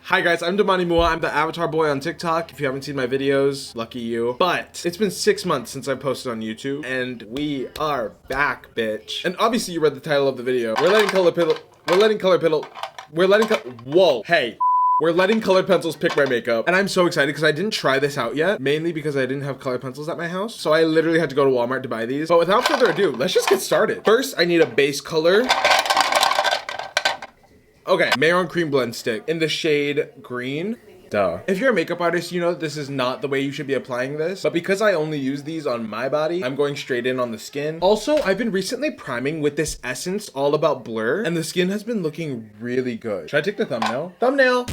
Hi guys, I'm Damani Mua. I'm the Avatar Boy on TikTok. If you haven't seen my videos, lucky you. But it's been 6 months since I posted on YouTube, and we are back, bitch. And obviously you read the title of the video. We're letting colored pencils pick my makeup. And I'm so excited because I didn't try this out yet, mainly because I didn't have colored pencils at my house. So I literally had to go to Walmart to buy these. But without further ado, let's just get started. First, I need a base color. Okay, Mehron Cream Blend Stick in the shade green. Duh. If you're a makeup artist, you know this is not the way you should be applying this. But because I only use these on my body, I'm going straight in on the skin. Also, I've been recently priming with this essence all about blur, and the skin has been looking really good. Should I take the thumbnail? Thumbnail!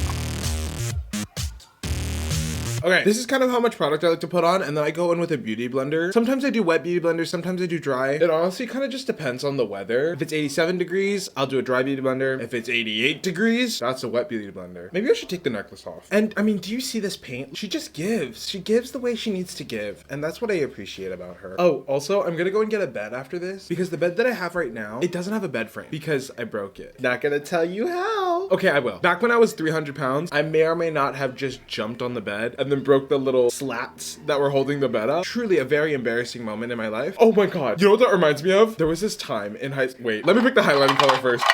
Okay, this is kind of how much product I like to put on, and then I go in with a beauty blender. Sometimes I do wet beauty blender, sometimes I do dry. It honestly kind of just depends on the weather. If it's 87 degrees, I'll do a dry beauty blender. If it's 88 degrees, that's a wet beauty blender. Maybe I should take the necklace off. And I mean, do you see this paint? She just gives. She gives the way she needs to give, and that's what I appreciate about her. Oh, also, I'm gonna go and get a bed after this, because the bed that I have right now, it doesn't have a bed frame, because I broke it. Not gonna tell you how. Okay, I will. Back when I was 300 pounds, I may or may not have just jumped on the bed, and then broke the little slats that were holding the bed up. Truly a very embarrassing moment in my life. Oh my god. You know what that reminds me of? There was this time in wait, let me pick the highlighting color first.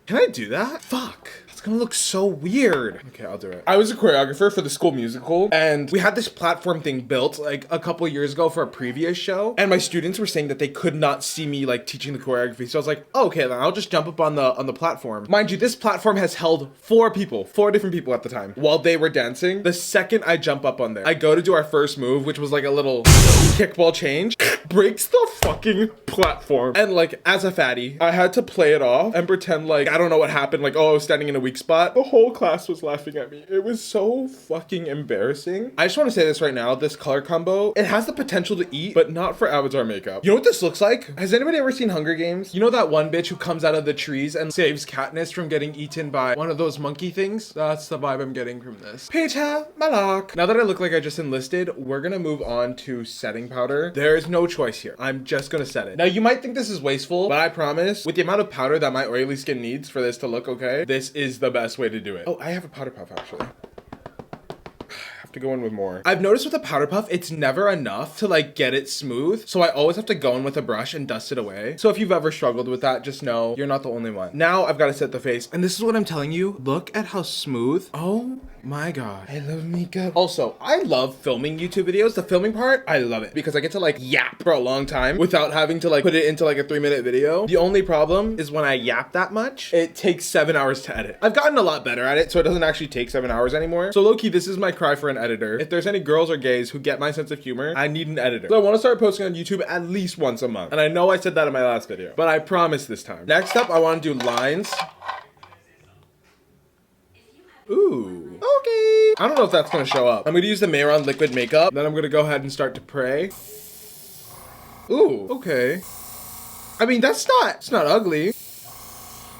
Can I do that? Fuck. It's gonna look so weird. Okay, I'll do it. I was a choreographer for the school musical, and we had this platform thing built like a couple years ago for a previous show, and my students were saying that they could not see me like teaching the choreography. So I was like, oh, okay, then I'll just jump up on the platform. Mind you, this platform has held four different people at the time while they were dancing. The second I jump up on there, I go to do our first move, which was like a little kickball change, breaks the fucking platform. And like, as a fatty, I had to play it off and pretend like I don't know what happened, like, oh, I was standing in a weak spot. The whole class was laughing at me. It was so fucking embarrassing. I just want to say this right now, this color combo, it has the potential to eat, but not for Avatar makeup. You know what this looks like? Has anybody ever seen Hunger Games? You know that one bitch who comes out of the trees and saves Katniss from getting eaten by one of those monkey things? That's the vibe I'm getting from this. Peter Malak. Now that I look like I just enlisted, we're gonna move on to setting powder. There is no choice here. I'm just gonna set it. Now you might think this is wasteful, but I promise, with the amount of powder that my oily skin needs for this to look okay, this is the best way to do it. Oh, I have a powder puff actually. To go in with more. I've noticed with a powder puff, it's never enough to like get it smooth. So I always have to go in with a brush and dust it away. So if you've ever struggled with that, just know you're not the only one. Now I've got to set the face. And this is what I'm telling you. Look at how smooth. Oh my god. I love makeup. Also, I love filming YouTube videos. The filming part, I love it because I get to like yap for a long time without having to like put it into like a 3-minute video. The only problem is when I yap that much, it takes 7 hours to edit. I've gotten a lot better at it, so it doesn't actually take 7 hours anymore. So low-key, this is my cry for an editor. If there's any girls or gays who get my sense of humor, I need an editor. So I want to start posting on YouTube at least once a month. And I know I said that in my last video, but I promise this time. Next up, I want to do lines. Ooh. Okay. I don't know if that's gonna show up. I'm gonna use the Mehron liquid makeup. Then I'm gonna go ahead and start to pray. Ooh. Okay. I mean, it's not ugly.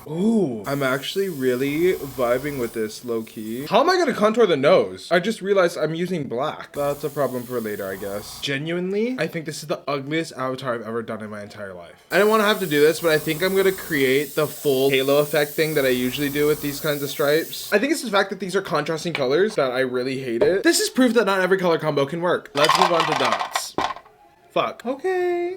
Ooh, I'm actually really vibing with this low-key. How am I gonna contour the nose? I just realized I'm using black. That's a problem for later, I guess. Genuinely, I think this is the ugliest avatar I've ever done in my entire life. I didn't want to have to do this, but I think I'm gonna create the full halo effect thing that I usually do with these kinds of stripes. I think it's the fact that these are contrasting colors that I really hate it. This is proof that not every color combo can work. Let's move on to dots. Fuck. Okay.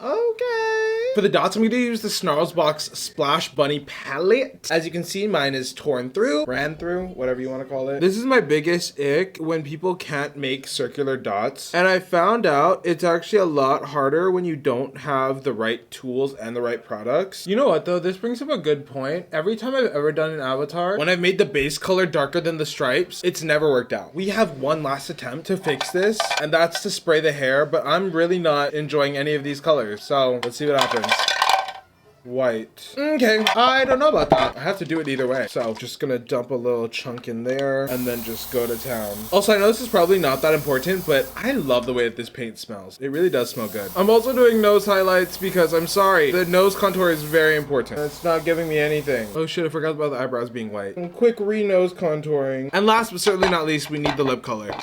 For the dots, I'm going to use the Snarlsbox Splash Bunny palette. As you can see, mine is torn through, ran through, whatever you want to call it. This is my biggest ick when people can't make circular dots. And I found out it's actually a lot harder when you don't have the right tools and the right products. You know what though? This brings up a good point. Every time I've ever done an avatar, when I've made the base color darker than the stripes, it's never worked out. We have one last attempt to fix this, and that's to spray the hair, but I'm really not enjoying any of these colors. So let's see what happens. White. Okay, I don't know about that. I have to do it either way. So just gonna dump a little chunk in there and then just go to town. Also, I know this is probably not that important, but I love the way that this paint smells. It really does smell good. I'm also doing nose highlights because I'm sorry, the nose contour is very important. It's not giving me anything. Oh shit, I forgot about the eyebrows being white. And quick re-nose contouring. And last but certainly not least, we need the lip color.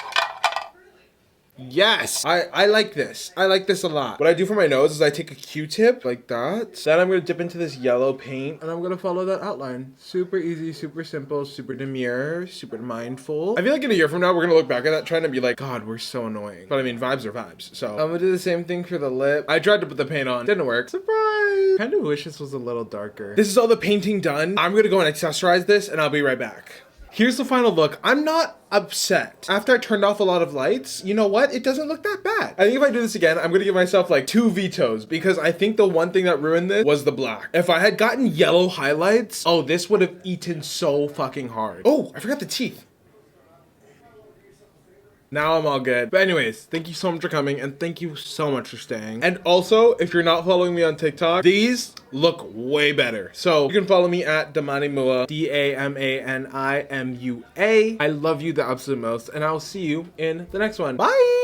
Yes, I like this. I like this a lot. What I do for my nose is I take a Q-tip like that. Then I'm gonna dip into this yellow paint and I'm gonna follow that outline. Super easy, super simple, super demure, super mindful. I feel like in a year from now, we're gonna look back at that trend and be like, God, we're so annoying. But I mean, vibes are vibes. So I'm gonna do the same thing for the lip. I tried to put the paint on, didn't work. Surprise! Kind of wish this was a little darker. This is all the painting done. I'm gonna go and accessorize this and I'll be right back. Here's the final look. I'm not upset. After I turned off a lot of lights, you know what? It doesn't look that bad. I think if I do this again, I'm gonna give myself like 2 vetoes because I think the one thing that ruined this was the black. If I had gotten yellow highlights, oh, this would have eaten so fucking hard. Oh, I forgot the teeth. Now I'm all good. But anyways, thank you so much for coming and thank you so much for staying. And also, if you're not following me on TikTok, these look way better. So you can follow me at Damanimua, DAMANIMUA. I love you the absolute most and I'll see you in the next one. Bye!